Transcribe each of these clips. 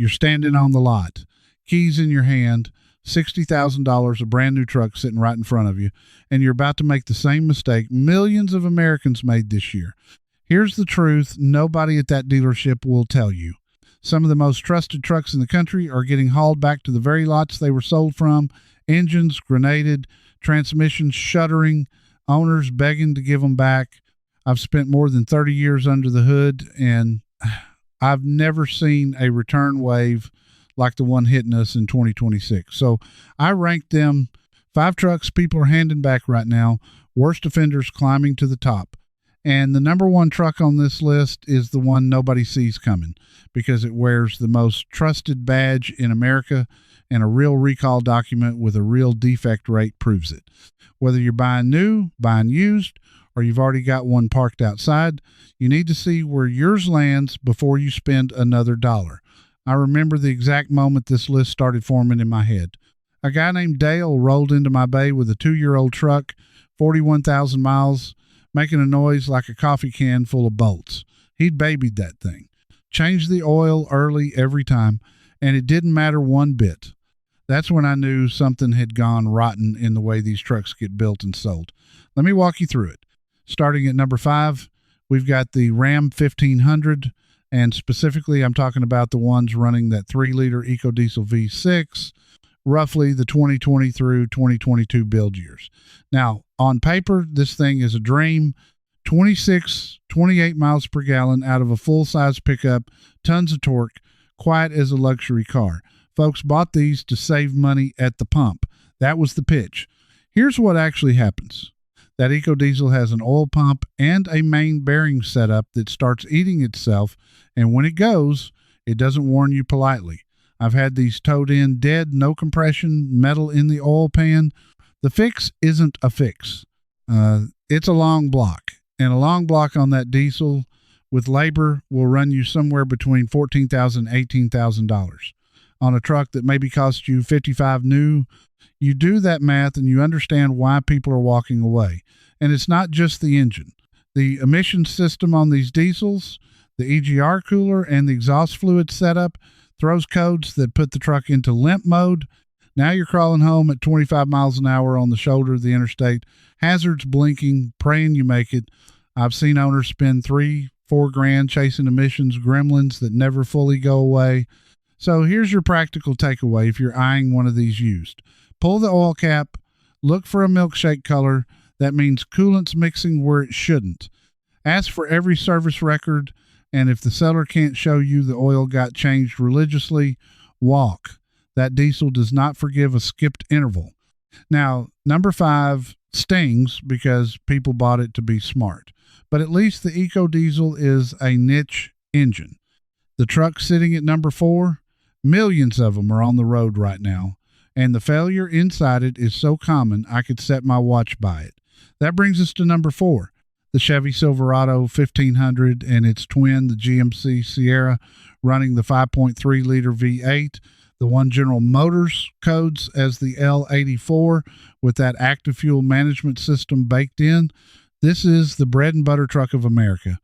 You're standing on the lot, keys in your hand, $60,000, a brand new truck sitting right in front of you, and you're about to make the same mistake millions of Americans made this year. Here's the truth nobody at that dealership will tell you. Some of the most trusted trucks in the country are getting hauled back to the very lots they were sold from, engines grenaded, transmissions shuddering, owners begging to give them back. I've spent more than 30 years under the hood, and I've never seen a return wave like the one hitting us in 2026. So I ranked them 5 trucks people are handing back right now, worst offenders climbing to the top. And the number one truck on this list is the one nobody sees coming because it wears the most trusted badge in America, and a real recall document with a real defect rate proves it. Whether you're buying new, buying used, or you've already got one parked outside, you need to see where yours lands before you spend another dollar. I remember the exact moment this list started forming in my head. A guy named Dale rolled into my bay with a 2-year-old truck, 41,000 miles, making a noise like a coffee can full of bolts. He'd babied that thing. Changed the oil early every time, and it didn't matter one bit. That's when I knew something had gone rotten in the way these trucks get built and sold. Let me walk you through it. Starting at number 5, we've got the Ram 1500, and specifically I'm talking about the ones running that 3-liter EcoDiesel V6, roughly the 2020 through 2022 build years. Now, on paper, this thing is a dream. 28 miles per gallon out of a full-size pickup, tons of torque, quiet as a luxury car. Folks bought these to save money at the pump. That was the pitch. Here's what actually happens. That EcoDiesel has an oil pump and a main bearing setup that starts eating itself, and when it goes, it doesn't warn you politely. I've had these towed in dead, no compression, metal in the oil pan. The fix isn't a fix. It's a long block, and a long block on that diesel with labor will run you somewhere between $14,000 and $18,000. On a truck that maybe cost you $55,000 new, you do that math and you understand why people are walking away. And it's not just the engine. The emission system on these diesels, the EGR cooler, and the exhaust fluid setup throws codes that put the truck into limp mode. Now you're crawling home at 25 miles an hour on the shoulder of the interstate, hazards blinking, praying you make it. I've seen owners spend $3-4 grand chasing emissions gremlins that never fully go away. So here's your practical takeaway if you're eyeing one of these used. Pull the oil cap, look for a milkshake color. That means coolant's mixing where it shouldn't. Ask for every service record, and if the seller can't show you the oil got changed religiously, walk. That diesel does not forgive a skipped interval. Now, number 5 stings because people bought it to be smart. But at least the EcoDiesel is a niche engine. The truck sitting at number 4, millions of them are on the road right now, and the failure inside it is so common I could set my watch by it. That brings us to number 4, the Chevy Silverado 1500 and its twin, the GMC Sierra, running the 5.3-liter V8. The one General Motors codes as the L84 with that active fuel management system baked in. This is the bread and butter truck of America.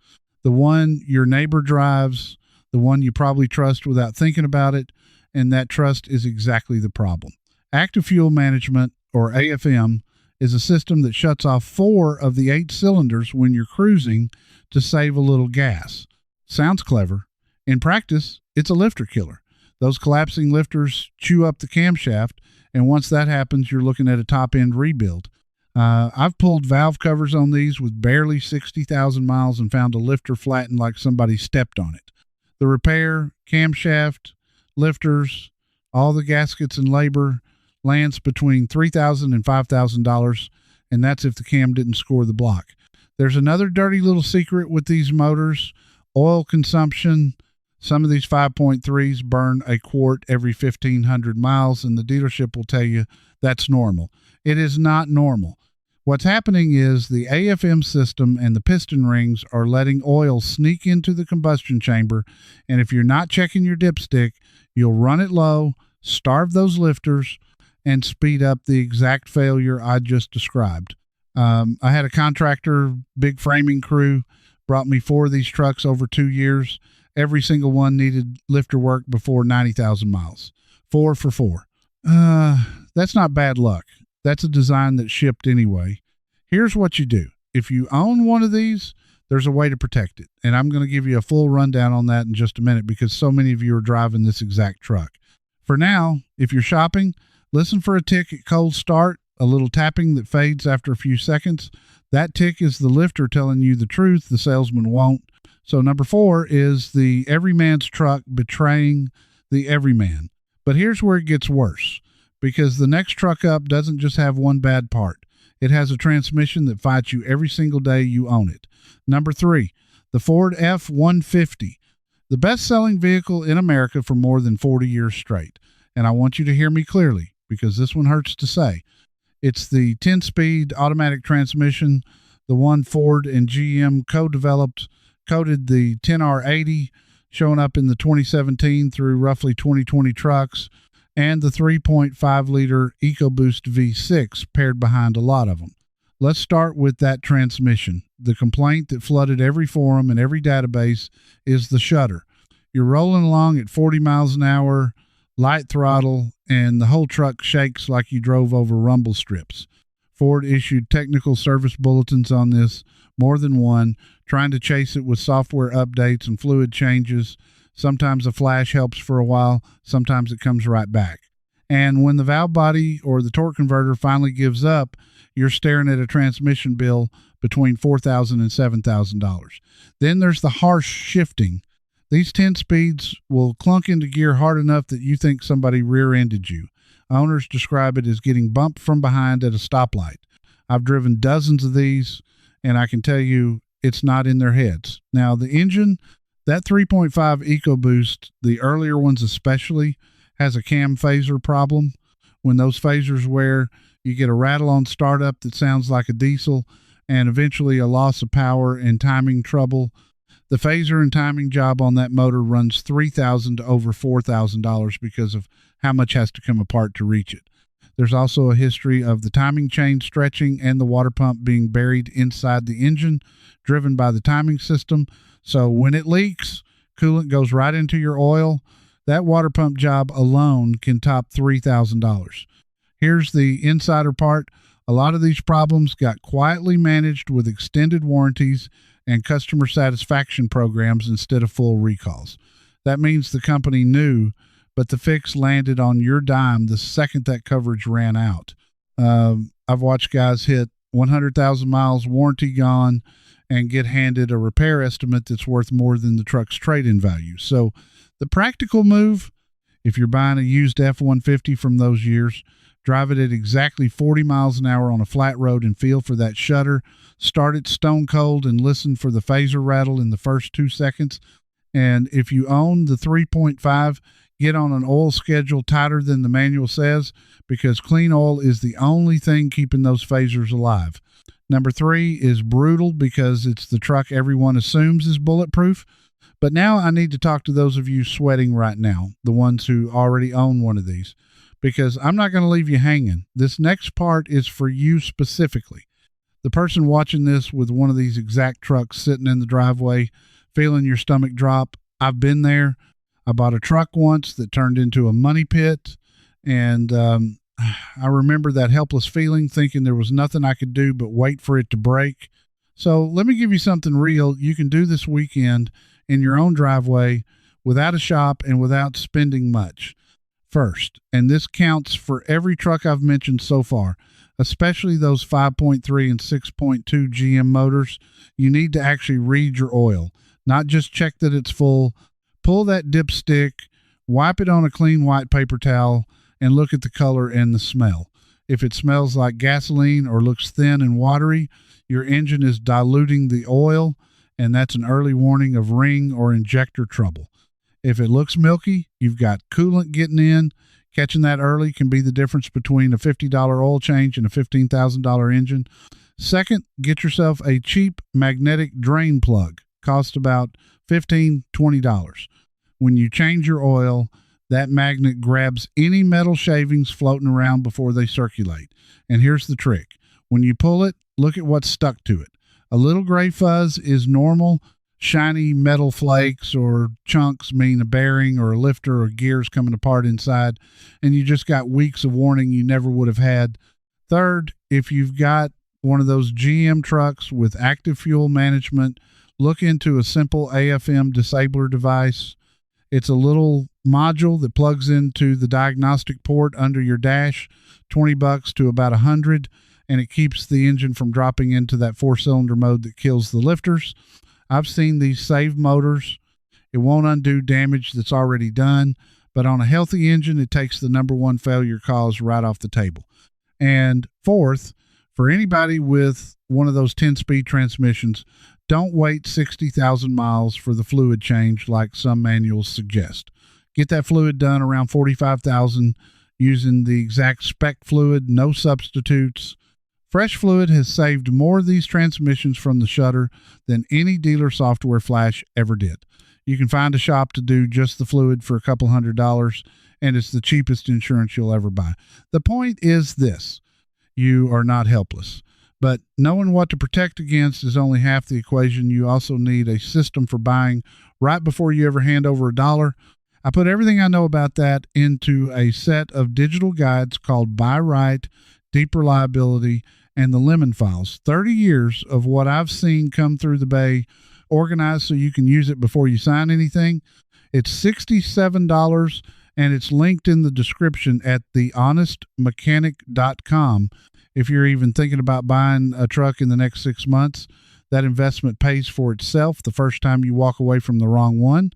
The one your neighbor drives, the one you probably trust without thinking about it, and that trust is exactly the problem. Active fuel management, or AFM, is a system that shuts off 4 of the 8 cylinders when you're cruising to save a little gas. Sounds clever. In practice, it's a lifter killer. Those collapsing lifters chew up the camshaft, and once that happens, you're looking at a top-end rebuild. I've pulled valve covers on these with barely 60,000 miles and found a lifter flattened like somebody stepped on it. The repair, camshaft, lifters, all the gaskets and labor lands between $3,000 and $5,000, and that's if the cam didn't score the block. There's another dirty little secret with these motors: oil consumption. Some of these 5.3s burn a quart every 1,500 miles, and the dealership will tell you that's normal. It is not normal. What's happening is the AFM system and the piston rings are letting oil sneak into the combustion chamber, and if you're not checking your dipstick, you'll run it low, starve those lifters, and speed up the exact failure I just described. I had a contractor, big framing crew, brought me 4 of these trucks over 2 years, Every single one needed lifter work before 90,000 miles. 4 for 4. That's not bad luck. That's a design that shipped anyway. Here's what you do. If you own one of these, there's a way to protect it. And I'm going to give you a full rundown on that in just a minute because so many of you are driving this exact truck. For now, if you're shopping, listen for a tick at cold start, a little tapping that fades after a few seconds. That tick is the lifter telling you the truth the salesman won't. So number 4 is the everyman's truck betraying the everyman. But here's where it gets worse, because the next truck up doesn't just have one bad part. It has a transmission that fights you every single day you own it. Number 3, the Ford F-150, the best-selling vehicle in America for more than 40 years straight. And I want you to hear me clearly, because this one hurts to say. It's the 10-speed automatic transmission, the one Ford and GM co-developed, coded the 10R80, showing up in the 2017 through roughly 2020 trucks, and the 3.5-liter EcoBoost V6 paired behind a lot of them. Let's start with that transmission. The complaint that flooded every forum and every database is the shudder. You're rolling along at 40 miles an hour, light throttle, and the whole truck shakes like you drove over rumble strips. Ford issued technical service bulletins on this, more than one, trying to chase it with software updates and fluid changes. Sometimes a flash helps for a while, sometimes it comes right back. And when the valve body or the torque converter finally gives up, you're staring at a transmission bill between $4,000 and $7,000. Then there's the harsh shifting. These 10 speeds will clunk into gear hard enough that you think somebody rear-ended you. Owners describe it as getting bumped from behind at a stoplight. I've driven dozens of these, and I can tell you it's not in their heads. Now, the engine, that 3.5 EcoBoost, the earlier ones especially, has a cam phaser problem. When those phasers wear, you get a rattle on startup that sounds like a diesel, and eventually a loss of power and timing trouble. The phaser and timing job on that motor runs $3,000 to over $4,000 because of how much has to come apart to reach it. There's also a history of the timing chain stretching and the water pump being buried inside the engine, driven by the timing system. So when it leaks, coolant goes right into your oil. That water pump job alone can top $3,000. Here's the insider part. A lot of these problems got quietly managed with extended warranties and customer satisfaction programs instead of full recalls. That means the company knew, but the fix landed on your dime the second that coverage ran out. I've watched guys hit 100,000 miles, warranty gone, and get handed a repair estimate that's worth more than the truck's trade-in value. So the practical move, if you're buying a used F-150 from those years, drive it at exactly 40 miles an hour on a flat road and feel for that shudder. Start it stone cold and listen for the phaser rattle in the first 2 seconds. And if you own the 3.5, get on an oil schedule tighter than the manual says, because clean oil is the only thing keeping those phasers alive. Number 3 is brutal because it's the truck everyone assumes is bulletproof. But now I need to talk to those of you sweating right now, the ones who already own one of these, because I'm not going to leave you hanging. This next part is for you specifically. The person watching this with one of these exact trucks sitting in the driveway, feeling your stomach drop. I've been there. I bought a truck once that turned into a money pit, and I remember that helpless feeling, thinking there was nothing I could do but wait for it to break. So let me give you something real you can do this weekend in your own driveway without a shop and without spending much. First, and this counts for every truck I've mentioned so far, especially those 5.3 and 6.2 GM motors, you need to actually read your oil, not just check that it's full. Pull that dipstick, wipe it on a clean white paper towel, and look at the color and the smell. If it smells like gasoline or looks thin and watery, your engine is diluting the oil, and that's an early warning of ring or injector trouble. If it looks milky, you've got coolant getting in. Catching that early can be the difference between a $50 oil change and a $15,000 engine. Second, get yourself a cheap magnetic drain plug. Cost about $15, $20. When you change your oil, that magnet grabs any metal shavings floating around before they circulate. And here's the trick. When you pull it, look at what's stuck to it. A little gray fuzz is normal. shiny metal flakes or chunks mean a bearing or a lifter or gears coming apart inside, and you just got weeks of warning you never would have had. Third, if you've got one of those GM trucks with active fuel management, look into a simple AFM disabler device. It's a little module that plugs into the diagnostic port under your dash, $20 to about $100, and it keeps the engine from dropping into that 4-cylinder mode that kills the lifters. I've seen these save motors. It won't undo damage that's already done, but on a healthy engine, it takes the number one failure cause right off the table. And fourth, for anybody with one of those 10-speed transmissions, don't wait 60,000 miles for the fluid change like some manuals suggest. Get that fluid done around 45,000 using the exact spec fluid, no substitutes. Fresh Fluid has saved more of these transmissions from the shutter than any dealer software flash ever did. You can find a shop to do just the fluid for a couple $100, and it's the cheapest insurance you'll ever buy. The point is this: you are not helpless. But knowing what to protect against is only half the equation. You also need a system for buying right before you ever hand over a dollar. I put everything I know about that into a set of digital guides called Buy Right, Deep Reliability, and the Lemon Files. 30 years of what I've seen come through the bay, organized so you can use it before you sign anything. It's $67, and it's linked in the description at thehonestmechanic.com. If you're even thinking about buying a truck in the next 6 months, that investment pays for itself the first time you walk away from the wrong one.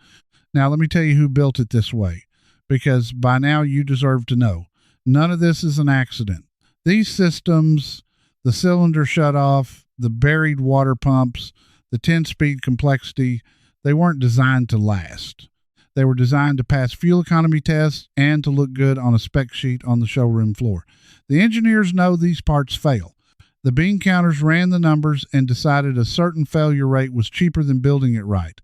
Now, let me tell you who built it this way, because by now you deserve to know. None of this is an accident. These systems, the cylinder shutoff, the buried water pumps, the 10-speed complexity, they weren't designed to last. They were designed to pass fuel economy tests and to look good on a spec sheet on the showroom floor. The engineers know these parts fail. The bean counters ran the numbers and decided a certain failure rate was cheaper than building it right.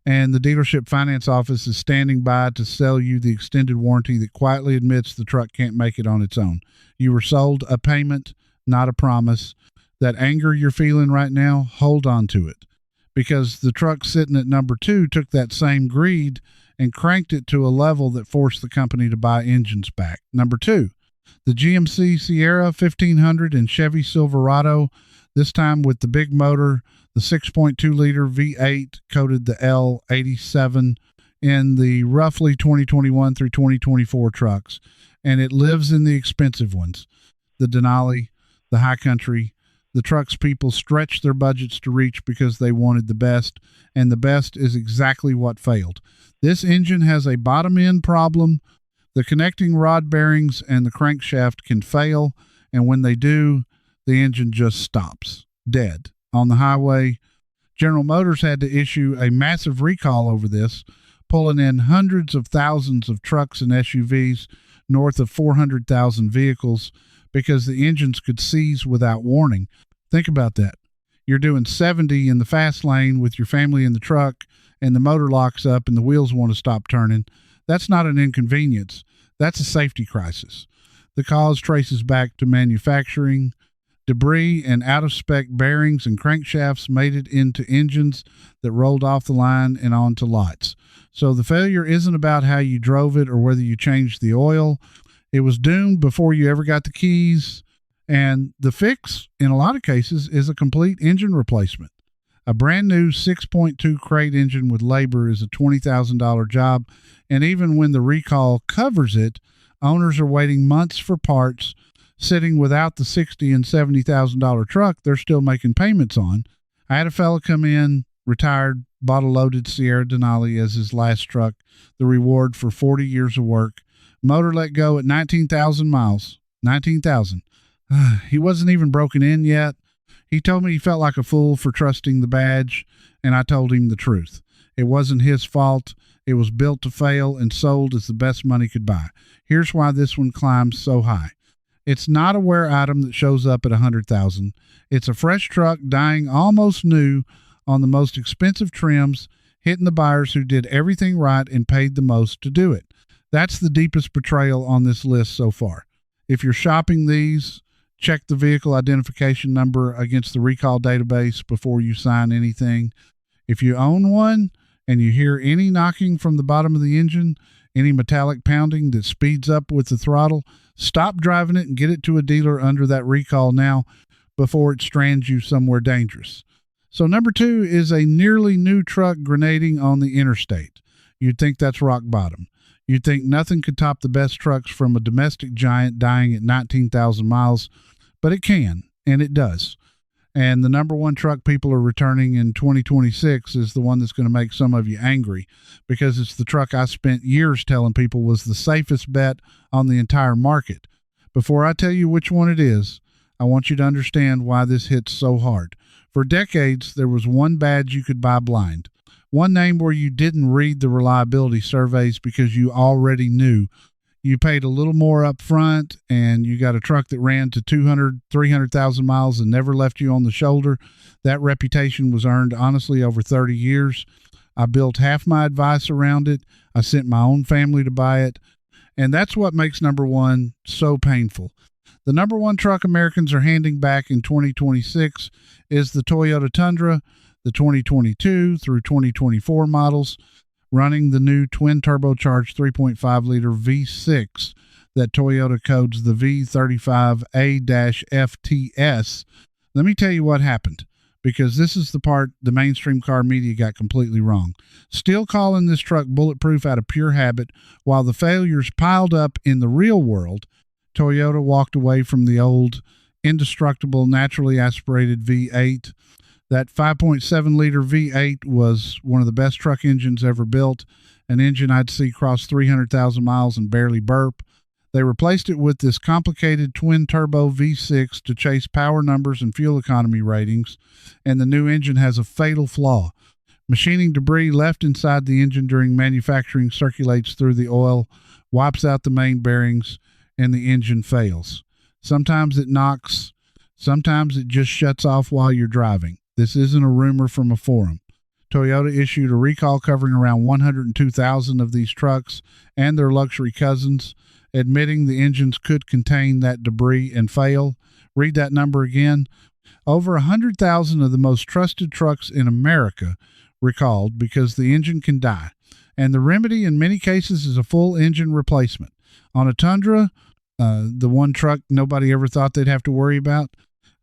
And the dealership finance office is standing by to sell you the extended warranty that quietly admits the truck can't make it on its own. You were sold a payment, not a promise. That anger you're feeling right now, hold on to it. Because the truck sitting at number 2 took that same greed and cranked it to a level that forced the company to buy engines back. Number 2, the GMC Sierra 1500 and Chevy Silverado, this time with the big motor, the 6.2-liter V8 coated the L87 in the roughly 2021 through 2024 trucks, and it lives in the expensive ones, the Denali, the High Country, the trucks people stretched their budgets to reach because they wanted the best, and the best is exactly what failed. This engine has a bottom-end problem. The connecting rod bearings and the crankshaft can fail, and when they do, the engine just stops, dead. On the highway, General Motors had to issue a massive recall over this, pulling in hundreds of thousands of trucks and SUVs, north of 400,000 vehicles, because the engines could seize without warning. Think about that. You're doing 70 in the fast lane with your family in the truck, and the motor locks up and the wheels want to stop turning. That's not an inconvenience. That's a safety crisis. The cause traces back to manufacturing. Debris and out-of-spec bearings and crankshafts made it into engines that rolled off the line and onto lots. So the failure isn't about how you drove it or whether you changed the oil. It was doomed before you ever got the keys. And the fix, in a lot of cases, is a complete engine replacement. A brand new 6.2 crate engine with labor is a $20,000 job. And even when the recall covers it, owners are waiting months for parts. Sitting without the $60,000 and $70,000 truck they're still making payments on. I had a fella come in, retired, bought a loaded Sierra Denali as his last truck, the reward for 40 years of work. Motor let go at 19,000 miles. 19,000. He wasn't even broken in yet. He told me he felt like a fool for trusting the badge, and I told him the truth. It wasn't his fault. It was built to fail and sold as the best money could buy. Here's why this one climbs so high. It's not a wear item that shows up at $100,000. It's a fresh truck dying almost new on the most expensive trims, hitting the buyers who did everything right and paid the most to do it. That's the deepest betrayal on this list so far. If you're shopping these, check the vehicle identification number against the recall database before you sign anything. If you own one and you hear any knocking from the bottom of the engine, any metallic pounding that speeds up with the throttle, stop driving it and get it to a dealer under that recall now before it strands you somewhere dangerous. So number 2 is a nearly new truck grenading on the interstate. You'd think that's rock bottom. You'd think nothing could top the best trucks from a domestic giant dying at 19,000 miles, but it can, and it does. And the number 1 truck people are returning in 2026 is the one that's going to make some of you angry, because it's the truck I spent years telling people was the safest bet on the entire market. Before I tell you which one it is, I want you to understand why this hits so hard. For decades, there was one badge you could buy blind, one name where you didn't read the reliability surveys because you already knew. You paid a little more up front and you got a truck that ran to 200, 300,000 miles and never left you on the shoulder. That reputation was earned, honestly, over 30 years. I built half my advice around it. I sent my own family to buy it. And that's what makes number 1 so painful. The number 1 truck Americans are handing back in 2026 is the Toyota Tundra, the 2022 through 2024 models, running the new twin turbocharged 3.5-liter V6 that Toyota codes the V35A-FTS. Let me tell you what happened, because this is the part the mainstream car media got completely wrong. Still calling this truck bulletproof out of pure habit, while the failures piled up in the real world, Toyota walked away from the old, indestructible, naturally aspirated V8. That 5.7-liter V8 was one of the best truck engines ever built, an engine I'd see cross 300,000 miles and barely burp. They replaced it with this complicated twin-turbo V6 to chase power numbers and fuel economy ratings, and the new engine has a fatal flaw. Machining debris left inside the engine during manufacturing circulates through the oil, wipes out the main bearings, and the engine fails. Sometimes it knocks, sometimes it just shuts off while you're driving. This isn't a rumor from a forum. Toyota issued a recall covering around 102,000 of these trucks and their luxury cousins, admitting the engines could contain that debris and fail. Read that number again. Over 100,000 of the most trusted trucks in America recalled because the engine can die. And the remedy in many cases is a full engine replacement. On a Tundra, the one truck nobody ever thought they'd have to worry about,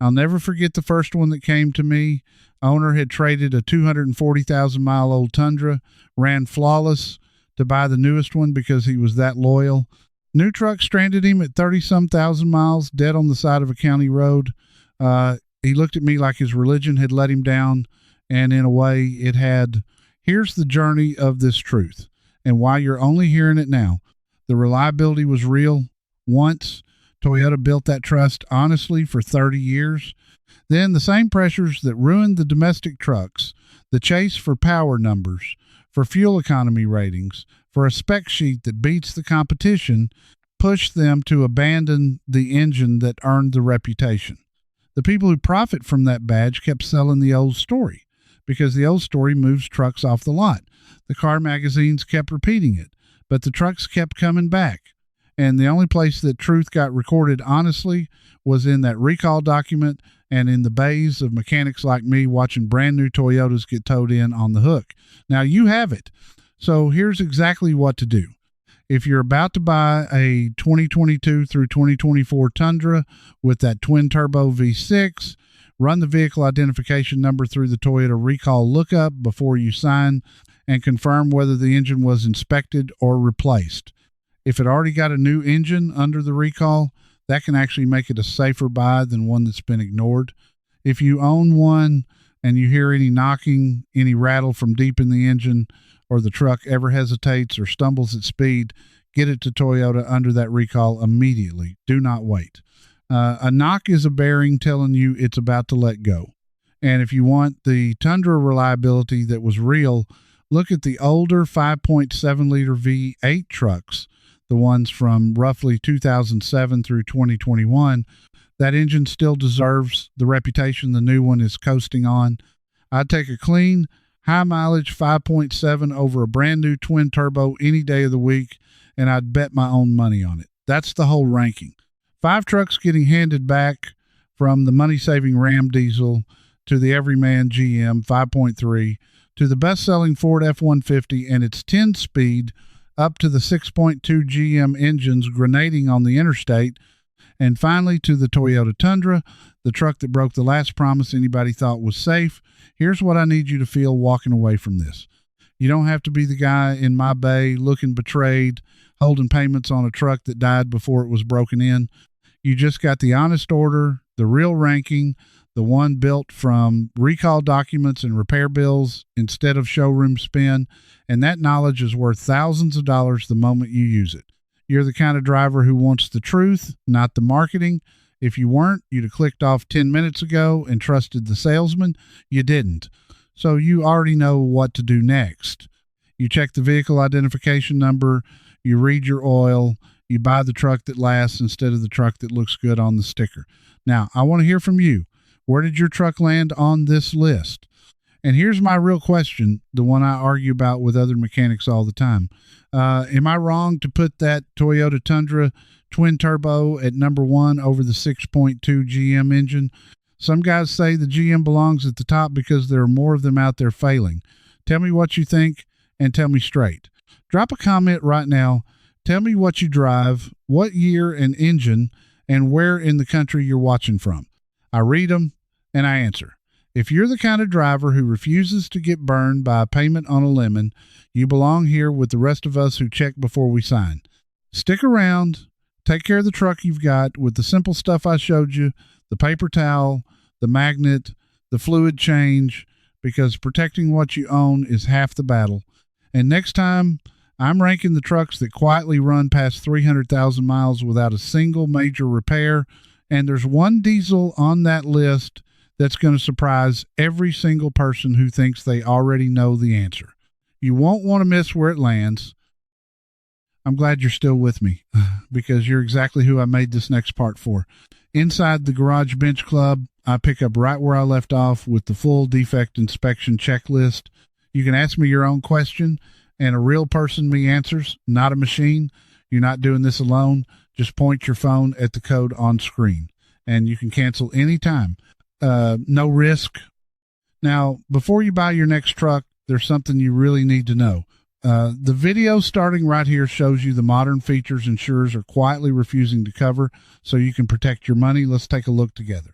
I'll never forget the first one that came to me. Owner had traded a 240,000-mile-old Tundra, ran flawless, to buy the newest one because he was that loyal. New truck stranded him at 30-some thousand miles, dead on the side of a county road. He looked at me like his religion had let him down, and in a way it had. Here's the journey of this truth, and why you're only hearing it now. The reliability was real once. Toyota built that trust honestly for 30 years. Then the same pressures that ruined the domestic trucks, the chase for power numbers, for fuel economy ratings, for a spec sheet that beats the competition, pushed them to abandon the engine that earned the reputation. The people who profit from that badge kept selling the old story because the old story moves trucks off the lot. The car magazines kept repeating it, but the trucks kept coming back. And the only place that truth got recorded honestly was in that recall document and in the bays of mechanics like me watching brand new Toyotas get towed in on the hook. Now you have it. So here's exactly what to do. If you're about to buy a 2022 through 2024 Tundra with that twin turbo V6, run the vehicle identification number through the Toyota recall lookup before you sign and confirm whether the engine was inspected or replaced. If it already got a new engine under the recall, that can actually make it a safer buy than one that's been ignored. If you own one and you hear any knocking, any rattle from deep in the engine, or the truck ever hesitates or stumbles at speed, get it to Toyota under that recall immediately. Do not wait. A knock is a bearing telling you it's about to let go. And if you want the Tundra reliability that was real, look at the older 5.7-liter V8 trucks, the ones from roughly 2007 through 2021. That engine still deserves the reputation the new one is coasting on. I'd take a clean, high mileage 5.7 over a brand new twin turbo any day of the week, and I'd bet my own money on it. That's the whole ranking. 5 trucks getting handed back, from the money-saving Ram diesel to the everyman GM 5.3 to the best-selling Ford F-150 and its 10-speed up to the 6.2 GM engines grenading on the interstate, and finally to the Toyota Tundra, the truck that broke the last promise anybody thought was safe. Here's what I need you to feel walking away from this. You don't have to be the guy in my bay looking betrayed, holding payments on a truck that died before it was broken in. You just got the honest order, the real ranking, the one built from recall documents and repair bills instead of showroom spin, and that knowledge is worth thousands of dollars the moment you use it. You're the kind of driver who wants the truth, not the marketing. If you weren't, you'd have clicked off 10 minutes ago and trusted the salesman. You didn't. So you already know what to do next. You check the vehicle identification number, you read your oil, you buy the truck that lasts instead of the truck that looks good on the sticker. Now, I want to hear from you. Where did your truck land on this list? And here's my real question, the one I argue about with other mechanics all the time. Am I wrong to put that Toyota Tundra twin turbo at number one over the 6.2 GM engine? Some guys say the GM belongs at the top because there are more of them out there failing. Tell me what you think and tell me straight. Drop a comment right now. Tell me what you drive, what year and engine, and where in the country you're watching from. I read them and I answer. If you're the kind of driver who refuses to get burned by a payment on a lemon, you belong here with the rest of us who check before we sign. Stick around, take care of the truck you've got with the simple stuff I showed you, the paper towel, the magnet, the fluid change, because protecting what you own is half the battle. And next time, I'm ranking the trucks that quietly run past 300,000 miles without a single major repair, and there's one diesel on that list that's going to surprise every single person who thinks they already know the answer. You won't want to miss where it lands. I'm glad you're still with me because you're exactly who I made this next part for. Inside the Garage Bench Club, I pick up right where I left off with the full defect inspection checklist. You can ask me your own question, and a real person me answers, not a machine. You're not doing this alone. Just point your phone at the code on screen, and you can cancel anytime. No risk. Now, before you buy your next truck, there's something you really need to know. The video starting right here shows you the modern features insurers are quietly refusing to cover so you can protect your money. Let's take a look together.